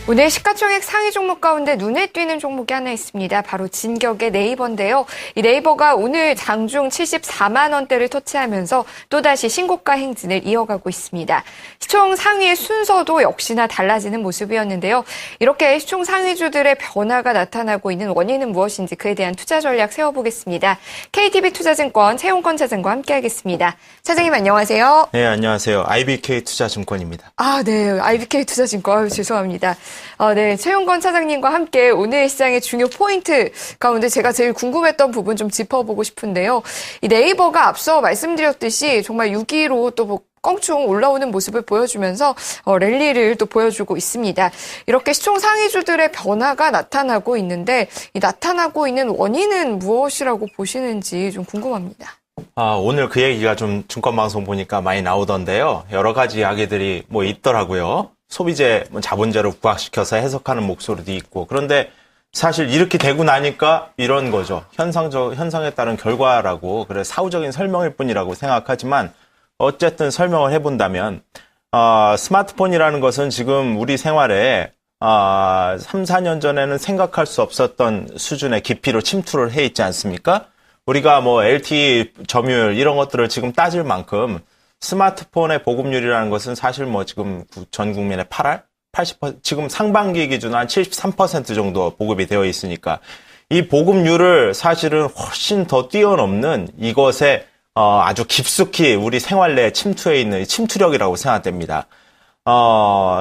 오늘 시가총액 상위 종목 가운데 눈에 띄는 종목이 하나 있습니다. 바로 진격의 네이버인데요. 이 네이버가 오늘 장중 74만 원대를 터치하면서 또다시 신고가 행진을 이어가고 있습니다. 시총 상위의 순서도 역시나 달라지는 모습이었는데요. 이렇게 시총 상위주들의 변화가 나타나고 있는 원인은 무엇인지 그에 대한 투자 전략 세워보겠습니다. KTB 투자증권 최용건 차장과 함께하겠습니다. 차장님 안녕하세요. 네, 안녕하세요. IBK 투자증권입니다. 네. IBK 투자증권. 죄송합니다. 네. 최용건 차장님과 함께 오늘 시장의 중요 포인트 가운데 제가 제일 궁금했던 부분 좀 짚어보고 싶은데요. 이 네이버가 앞서 말씀드렸듯이 정말 6위로 또 껑충 올라오는 모습을 보여주면서 랠리를 또 보여주고 있습니다. 이렇게 시총 상위주들의 변화가 나타나고 있는데 이 나타나고 있는 원인은 무엇이라고 보시는지 좀 궁금합니다. 오늘 그 얘기가 좀 증권방송 보니까 많이 나오던데요. 여러 가지 이야기들이 있더라고요. 소비재 자본재로 부각시켜서 해석하는 목소리도 있고. 그런데 사실 이렇게 되고 나니까 이런 거죠. 현상에 따른 결과라고, 그래 사후적인 설명일 뿐이라고 생각하지만 어쨌든 설명을 해본다면, 스마트폰이라는 것은 지금 우리 생활에 3, 4년 전에는 생각할 수 없었던 수준의 깊이로 침투를 해 있지 않습니까? 우리가 LTE 점유율 이런 것들을 지금 따질 만큼 스마트폰의 보급률이라는 것은 사실 지금 전 국민의 80%, 지금 상반기 기준 한 73% 정도 보급이 되어 있으니까 이 보급률을 사실은 훨씬 더 뛰어넘는 이것에 아주 깊숙이 우리 생활 내에 침투해 있는 침투력이라고 생각됩니다.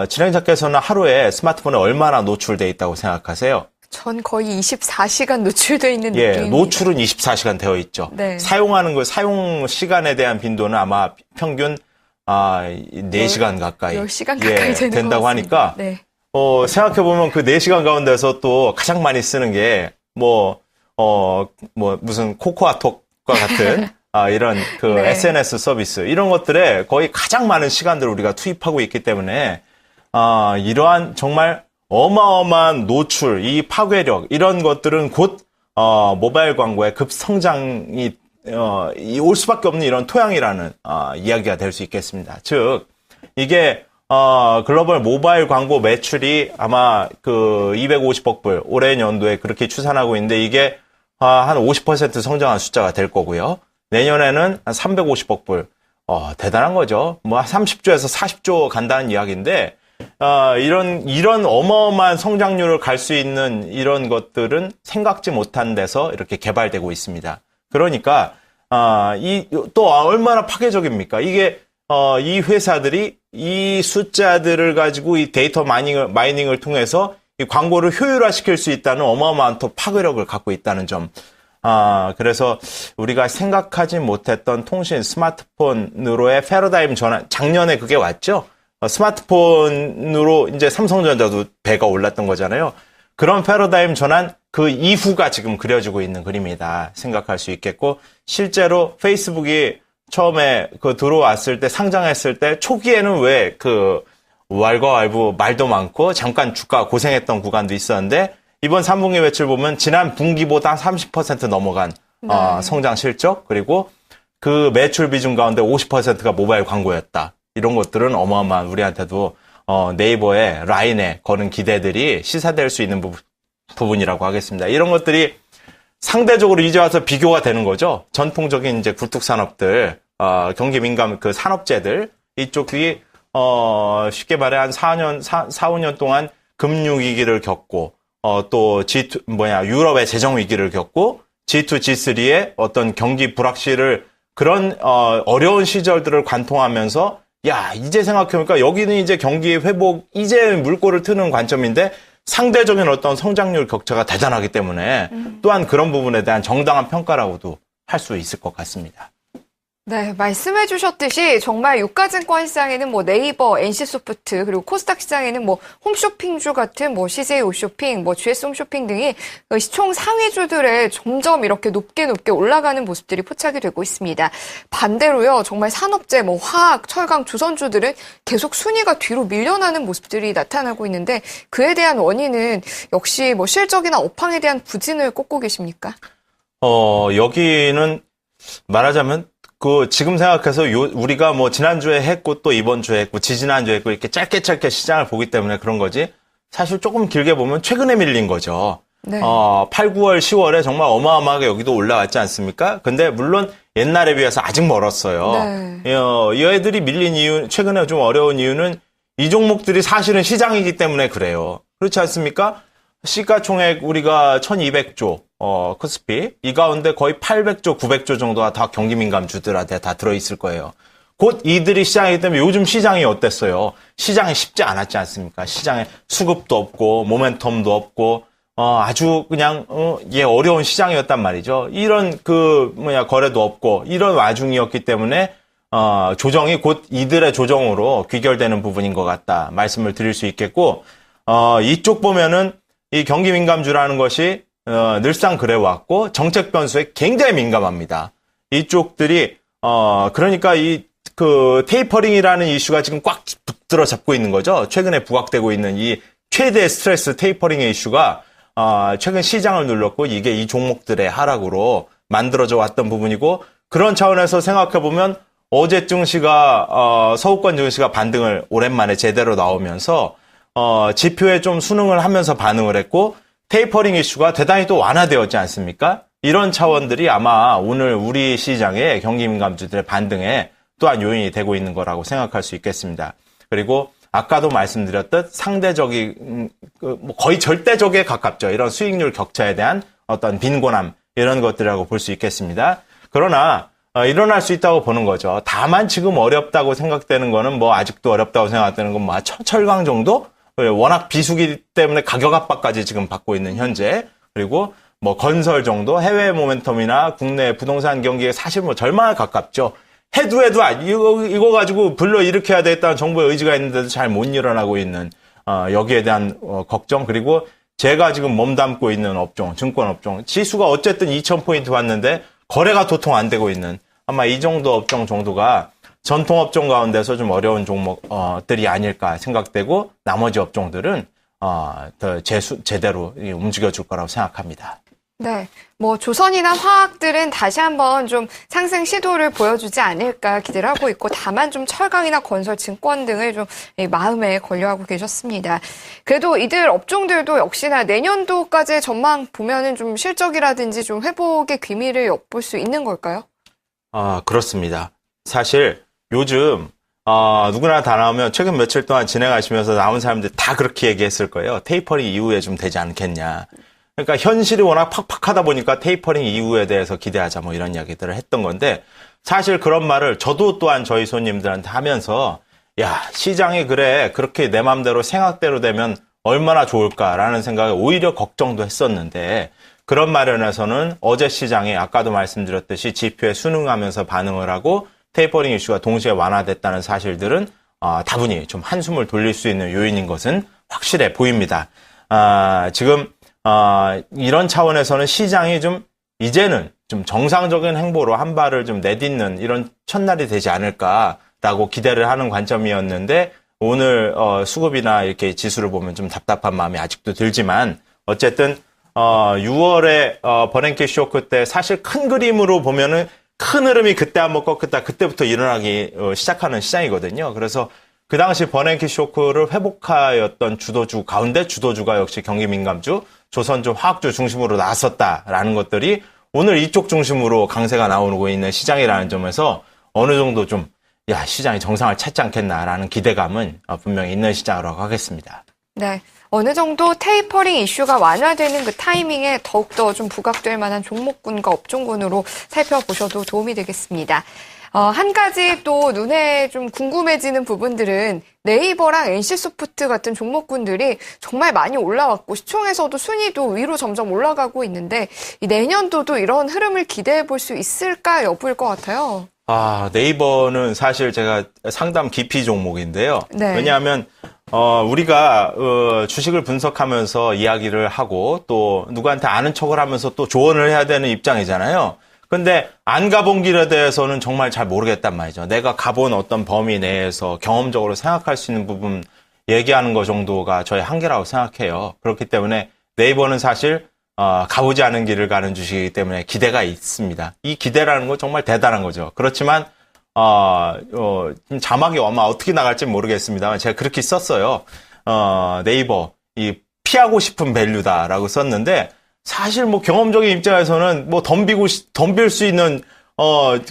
진행자께서는 하루에 스마트폰에 얼마나 노출돼 있다고 생각하세요? 전 거의 24시간 노출되어 있는 느낌입니다. 노출은 24시간 되어 있죠. 네. 사용 시간에 대한 빈도는 아마 평균 4시간 가까이 10시간 가까이 된다고 하니까 네. 생각해 보면 그 4시간 가운데서 또 가장 많이 쓰는 게 무슨 코코아톡과 같은 이런 네. SNS 서비스 이런 것들에 거의 가장 많은 시간들을 우리가 투입하고 있기 때문에 이러한 정말 어마어마한 노출, 이 파괴력 이런 것들은 곧 모바일 광고의 급성장이 올 수밖에 없는 이런 토양이라는 이야기가 될 수 있겠습니다. 즉 이게 글로벌 모바일 광고 매출이 아마 250억 불 올해 연도에 그렇게 추산하고 있는데 이게 한 50% 성장한 숫자가 될 거고요. 내년에는 한 350억 불. 대단한 거죠. 30조에서 40조 간다는 이야기인데 이런 어마어마한 성장률을 갈 수 있는 이런 것들은 생각지 못한 데서 이렇게 개발되고 있습니다. 그러니까, 또 얼마나 파괴적입니까? 이게, 이 회사들이 이 숫자들을 가지고 이 데이터 마이닝을 통해서 이 광고를 효율화시킬 수 있다는 어마어마한 또 파괴력을 갖고 있다는 점. 그래서 우리가 생각하지 못했던 통신 스마트폰으로의 패러다임 전환, 작년에 그게 왔죠? 스마트폰으로 이제 삼성전자도 배가 올랐던 거잖아요. 그런 패러다임 전환 그 이후가 지금 그려지고 있는 그림이다 생각할 수 있겠고 실제로 페이스북이 처음에 들어왔을 때 상장했을 때 초기에는 왜 왈가왈부 말도 많고 잠깐 주가 고생했던 구간도 있었는데 이번 3분기 매출 보면 지난 분기보다 30% 넘어간 성장 실적 그리고 그 매출 비중 가운데 50%가 모바일 광고였다. 이런 것들은 어마어마한 우리한테도 네이버의 라인에 거는 기대들이 시사될 수 있는 부분이라고 하겠습니다. 이런 것들이 상대적으로 이제 와서 비교가 되는 거죠. 전통적인 이제 굴뚝산업들, 경기 민감 산업재들 이쪽이 쉽게 말해 한 4, 5년 동안 금융위기를 겪고 또 유럽의 재정위기를 겪고 G2, G3의 어떤 경기 불확실을 그런 어려운 시절들을 관통하면서 이제 생각해보니까 여기는 이제 경기 회복, 이제 물꼬를 트는 관점인데 상대적인 어떤 성장률 격차가 대단하기 때문에 또한 그런 부분에 대한 정당한 평가라고도 할 수 있을 것 같습니다. 네, 말씀해 주셨듯이 정말 유가증권 시장에는 네이버, NC소프트, 그리고 코스닥 시장에는 홈쇼핑주 같은 CJ 홈쇼핑, GS 홈쇼핑 등이 시총 상위주들에 점점 이렇게 높게 올라가는 모습들이 포착이 되고 있습니다. 반대로요, 정말 산업재, 화학, 철강, 조선주들은 계속 순위가 뒤로 밀려나는 모습들이 나타나고 있는데 그에 대한 원인은 역시 실적이나 업황에 대한 부진을 꼽고 계십니까? 여기는 말하자면 지금 생각해서 우리가 지난주에 했고 또 이번 주에 했고 지지난주에 했고 이렇게 짧게 시장을 보기 때문에 그런 거지 사실 조금 길게 보면 최근에 밀린 거죠. 네. 8, 9월, 10월에 정말 어마어마하게 여기도 올라왔지 않습니까? 근데 물론 옛날에 비해서 아직 멀었어요. 네. 이 애들이 밀린 이유, 최근에 좀 어려운 이유는 이 종목들이 사실은 시장이기 때문에 그래요. 그렇지 않습니까? 시가총액 우리가 1200조, 코스피. 이 가운데 거의 800조, 900조 정도가 다 경기민감주들한테 다 들어있을 거예요. 곧 이들이 시장이기 때문에 요즘 시장이 어땠어요? 시장이 쉽지 않았지 않습니까? 시장에 수급도 없고, 모멘텀도 없고, 아주 그냥, 어려운 시장이었단 말이죠. 이런 거래도 없고, 이런 와중이었기 때문에, 조정이 곧 이들의 조정으로 귀결되는 부분인 것 같다. 말씀을 드릴 수 있겠고, 이쪽 보면은 이 경기민감주라는 것이, 늘상 그래왔고, 정책 변수에 굉장히 민감합니다. 이쪽들이, 그러니까 테이퍼링이라는 이슈가 지금 꽉 붙들어 잡고 있는 거죠. 최근에 부각되고 있는 이 최대 스트레스 테이퍼링의 이슈가, 최근 시장을 눌렀고 이게 이 종목들의 하락으로 만들어져 왔던 부분이고 그런 차원에서 생각해보면 어제 증시가 서구권 증시가 반등을 오랜만에 제대로 나오면서 지표에 좀 순응을 하면서 반응을 했고 테이퍼링 이슈가 대단히 또 완화되었지 않습니까? 이런 차원들이 아마 오늘 우리 시장의 경기민감주들의 반등에 또한 요인이 되고 있는 거라고 생각할 수 있겠습니다. 그리고 아까도 말씀드렸듯 상대적인, 거의 절대적에 가깝죠. 이런 수익률 격차에 대한 어떤 빈곤함, 이런 것들이라고 볼 수 있겠습니다. 그러나, 일어날 수 있다고 보는 거죠. 다만 지금 어렵다고 생각되는 거는 아직도 어렵다고 생각되는 건 철강 정도? 워낙 비수기 때문에 가격 압박까지 지금 받고 있는 현재. 그리고 건설 정도? 해외 모멘텀이나 국내 부동산 경기에 사실 절망에 가깝죠. 해도 이거 가지고 불러일으켜야 되겠다는 정부의 의지가 있는데도 잘 못 일어나고 있는 여기에 대한 걱정 그리고 제가 지금 몸담고 있는 업종 증권업종 지수가 어쨌든 2000포인트 왔는데 거래가 도통 안 되고 있는 아마 이 정도 업종 정도가 전통업종 가운데서 좀 어려운 종목들이 아닐까 생각되고 나머지 업종들은 더 제대로 움직여줄 거라고 생각합니다. 네. 조선이나 화학들은 다시 한번 좀 상승 시도를 보여주지 않을까 기대를 하고 있고, 다만 좀 철강이나 건설, 증권 등을 좀 마음에 걸려하고 계셨습니다. 그래도 이들 업종들도 역시나 내년도까지의 전망 보면은 좀 실적이라든지 좀 회복의 기미를 엿볼 수 있는 걸까요? 그렇습니다. 사실 요즘 누구나 다 나오면 최근 며칠 동안 진행하시면서 나온 사람들 다 그렇게 얘기했을 거예요. 테이퍼링 이후에 좀 되지 않겠냐. 그러니까 현실이 워낙 팍팍하다 보니까 테이퍼링 이후에 대해서 기대하자 이런 이야기들을 했던 건데 사실 그런 말을 저도 또한 저희 손님들한테 하면서 야 시장이 그렇게 내 맘대로 생각대로 되면 얼마나 좋을까라는 생각에 오히려 걱정도 했었는데 그런 마련에서는 어제 시장이 아까도 말씀드렸듯이 지표에 순응하면서 반응을 하고 테이퍼링 이슈가 동시에 완화됐다는 사실들은 다분히 좀 한숨을 돌릴 수 있는 요인인 것은 확실해 보입니다. 지금 이런 차원에서는 시장이 이제는 좀 정상적인 행보로 한 발을 좀 내딛는 이런 첫날이 되지 않을까라고 기대를 하는 관점이었는데 오늘, 수급이나 이렇게 지수를 보면 좀 답답한 마음이 아직도 들지만 어쨌든, 6월에, 버냉키 쇼크 때 사실 큰 그림으로 보면은 큰 흐름이 그때 한번 꺾였다 그때부터 일어나기 시작하는 시장이거든요. 그래서 그 당시 버냉키 쇼크를 회복하였던 주도주 가운데 주도주가 역시 경기민감주, 조선주, 화학주 중심으로 나섰다라는 것들이 오늘 이쪽 중심으로 강세가 나오고 있는 시장이라는 점에서 어느 정도 시장이 정상을 찾지 않겠나라는 기대감은 분명히 있는 시장이라고 하겠습니다. 네. 어느 정도 테이퍼링 이슈가 완화되는 그 타이밍에 더욱더 좀 부각될 만한 종목군과 업종군으로 살펴보셔도 도움이 되겠습니다. 한 가지 또 눈에 좀 궁금해지는 부분들은 네이버랑 NC소프트 같은 종목군들이 정말 많이 올라왔고 시총에서도 순위도 위로 점점 올라가고 있는데 이 내년도도 이런 흐름을 기대해 볼 수 있을까 여부일 것 같아요. 네이버는 사실 제가 상담 기피 종목인데요. 네. 왜냐하면 우리가 주식을 분석하면서 이야기를 하고 또 누구한테 아는 척을 하면서 또 조언을 해야 되는 입장이잖아요. 근데 안 가본 길에 대해서는 정말 잘 모르겠단 말이죠. 내가 가본 어떤 범위 내에서 경험적으로 생각할 수 있는 부분 얘기하는 것 정도가 저의 한계라고 생각해요. 그렇기 때문에 네이버는 사실 가보지 않은 길을 가는 주식이기 때문에 기대가 있습니다. 이 기대라는 건 정말 대단한 거죠. 그렇지만 자막이 아마 어떻게 나갈지 모르겠습니다만 제가 그렇게 썼어요. 네이버 이 피하고 싶은 밸류다라고 썼는데 사실 뭐 경험적인 입장에서는 뭐 덤빌 수 있는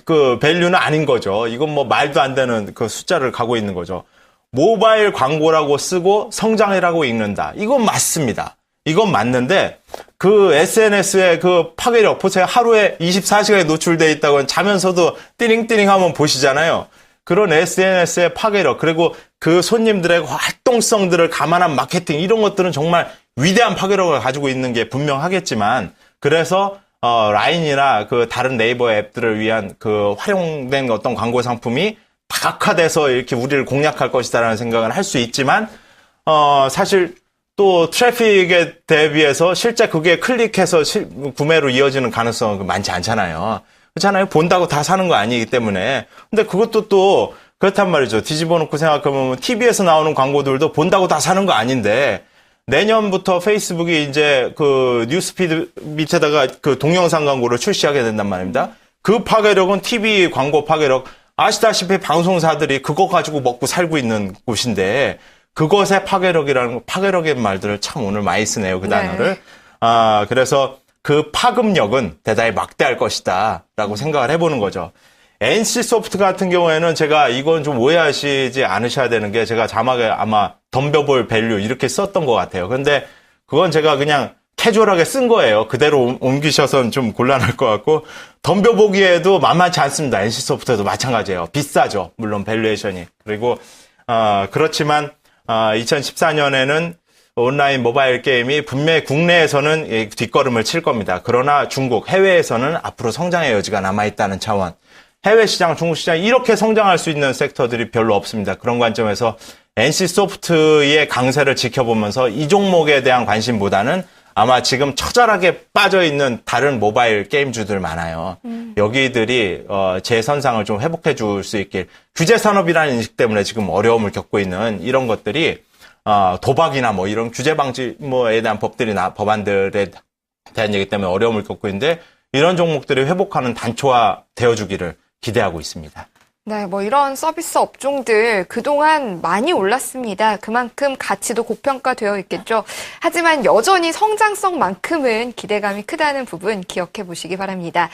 그 밸류는 아닌 거죠. 이건 뭐 말도 안 되는 그 숫자를 가고 있는 거죠. 모바일 광고라고 쓰고 성장이라고 읽는다. 이건 맞습니다. 이건 맞는데 그 SNS의 그 파괴력 보세요. 하루에 24시간에 노출돼 있다고 자면서도 띠링띠링 하면 보시잖아요. 그런 SNS의 파괴력 그리고 그 손님들의 활동성들을 감안한 마케팅 이런 것들은 정말 위대한 파괴력을 가지고 있는 게 분명하겠지만 그래서 라인이나 그 다른 네이버 앱들을 위한 그 활용된 어떤 광고 상품이 다각화돼서 이렇게 우리를 공략할 것이다라는 생각은 할 수 있지만 사실 또 트래픽에 대비해서 실제 그게 클릭해서 구매로 이어지는 가능성은 많지 않잖아요. 그렇잖아요. 본다고 다 사는 거 아니기 때문에. 근데 그것도 또 그렇단 말이죠. 뒤집어 놓고 생각하면 TV에서 나오는 광고들도 본다고 다 사는 거 아닌데 내년부터 페이스북이 이제 그 뉴스피드 밑에다가 그 동영상 광고를 출시하게 된단 말입니다. 그 파괴력은 TV 광고 파괴력 아시다시피 방송사들이 그거 가지고 먹고 살고 있는 곳인데 그것의 파괴력의 말들을 참 오늘 많이 쓰네요. 그 단어를. 그래서 그 파급력은 대단히 막대할 것이다 라고 생각을 해보는 거죠. NC소프트 같은 경우에는 제가 이건 좀 오해하시지 않으셔야 되는 게 제가 자막에 아마 덤벼볼 밸류 이렇게 썼던 것 같아요. 근데 그건 제가 그냥 캐주얼하게 쓴 거예요. 그대로 옮기셔서는 좀 곤란할 것 같고 덤벼보기에도 만만치 않습니다. NC소프트도 마찬가지예요. 비싸죠. 물론 밸류에이션이. 그리고 그렇지만 2014년에는 온라인 모바일 게임이 분명히 국내에서는 뒷걸음을 칠 겁니다. 그러나 중국, 해외에서는 앞으로 성장의 여지가 남아있다는 차원. 해외 시장, 중국 시장 이렇게 성장할 수 있는 섹터들이 별로 없습니다. 그런 관점에서 NC소프트의 강세를 지켜보면서 이 종목에 대한 관심보다는 아마 지금 처절하게 빠져있는 다른 모바일 게임주들 많아요. 여기들이 제 선상을 좀 회복해 줄 수 있길. 규제 산업이라는 인식 때문에 지금 어려움을 겪고 있는 이런 것들이 도박이나 뭐 이런 규제 방지 뭐에 대한 법안들에 대한 얘기 때문에 어려움을 겪고 있는데 이런 종목들이 회복하는 단초화 되어주기를 기대하고 있습니다. 네, 뭐 이런 서비스 업종들 그동안 많이 올랐습니다. 그만큼 가치도 고평가되어 있겠죠. 하지만 여전히 성장성만큼은 기대감이 크다는 부분 기억해 보시기 바랍니다.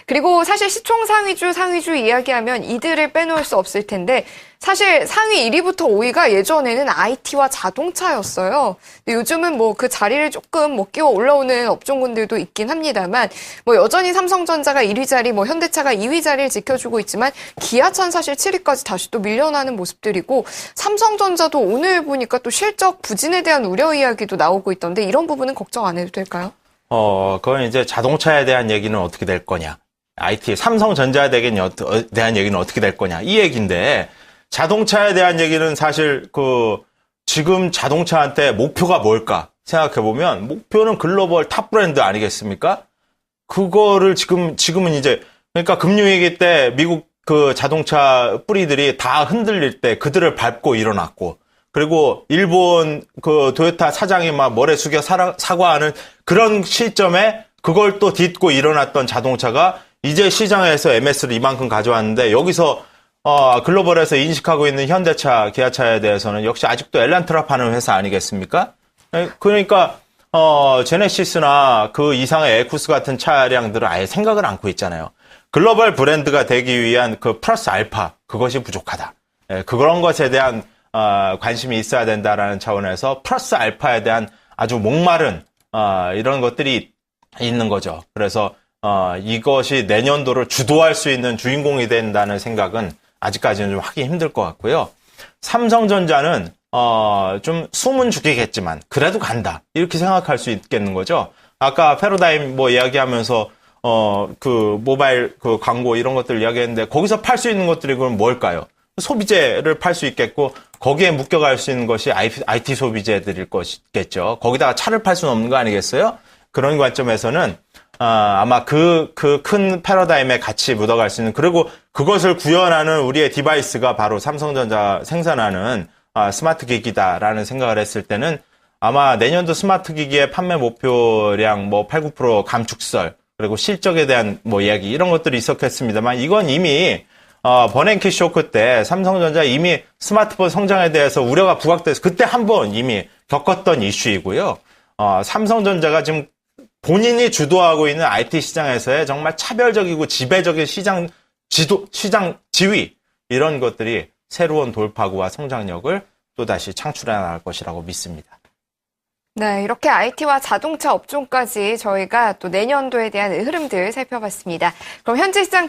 그리고 사실 시총 상위주 이야기하면 이들을 빼놓을 수 없을 텐데 사실 상위 1위부터 5위가 예전에는 IT와 자동차였어요. 근데 요즘은 뭐 그 자리를 조금 뭐 끼워 올라오는 업종군들도 있긴 합니다만 뭐 여전히 삼성전자가 1위 자리, 뭐 현대차가 2위 자리를 지켜주고 있지만 기아차는 사실 7위까지 다시 또 밀려나는 모습들이고 삼성전자도 오늘 보니까 또 실적 부진에 대한 우려 이야기도 나오고 있던데 이런 부분은 걱정 안 해도 될까요? 그건 이제 자동차에 대한 얘기는 어떻게 될 거냐. IT, 삼성전자에 대한 얘기는 어떻게 될 거냐. 이 얘기인데 자동차에 대한 얘기는 사실 지금 자동차한테 목표가 뭘까 생각해보면 목표는 글로벌 탑 브랜드 아니겠습니까? 그거를 지금은 이제 그러니까 금융위기 때 미국 그 자동차 뿌리들이 다 흔들릴 때 그들을 밟고 일어났고 그리고 일본 그 도요타 사장이 막 머리 숙여 사과하는 그런 시점에 그걸 또 딛고 일어났던 자동차가 이제 시장에서 MS를 이만큼 가져왔는데 여기서 글로벌에서 인식하고 있는 현대차, 기아차에 대해서는 역시 아직도 엘란트라 파는 회사 아니겠습니까? 그러니까 제네시스나 그 이상의 에쿠스 같은 차량들을 아예 생각을 않고 있잖아요. 글로벌 브랜드가 되기 위한 그 플러스 알파 그것이 부족하다. 그런 것에 대한 관심이 있어야 된다라는 차원에서 플러스 알파에 대한 아주 목마른 이런 것들이 있는 거죠. 그래서 이것이 내년도를 주도할 수 있는 주인공이 된다는 생각은 아직까지는 좀 하기 힘들 것 같고요. 삼성전자는 좀 숨은 죽이겠지만 그래도 간다 이렇게 생각할 수 있겠는 거죠. 아까 패러다임 뭐 이야기하면서 그 모바일 그 광고 이런 것들 이야기했는데 거기서 팔 수 있는 것들이 그럼 뭘까요? 소비재를 팔 수 있겠고 거기에 묶여갈 수 있는 것이 IT 소비재들일 것이겠죠. 거기다가 차를 팔 수는 없는 거 아니겠어요? 그런 관점에서는 아마 그 큰 패러다임에 같이 묻어갈 수 있는 그리고 그것을 구현하는 우리의 디바이스가 바로 삼성전자 생산하는 스마트 기기다라는 생각을 했을 때는 아마 내년도 스마트 기기의 판매 목표량 뭐 8, 9% 감축설 그리고 실적에 대한 뭐 이야기 이런 것들이 있었겠습니다만 이건 이미 버냉키 쇼크 때 삼성전자 이미 스마트폰 성장에 대해서 우려가 부각돼서 그때 한번 이미 겪었던 이슈이고요. 삼성전자가 지금 본인이 주도하고 있는 IT 시장에서의 정말 차별적이고 지배적인 시장 지위 이런 것들이 새로운 돌파구와 성장력을 또다시 창출해 나갈 것이라고 믿습니다. 네, 이렇게 IT와 자동차 업종까지 저희가 또 내년도에 대한 흐름들 살펴봤습니다. 그럼 현재 시장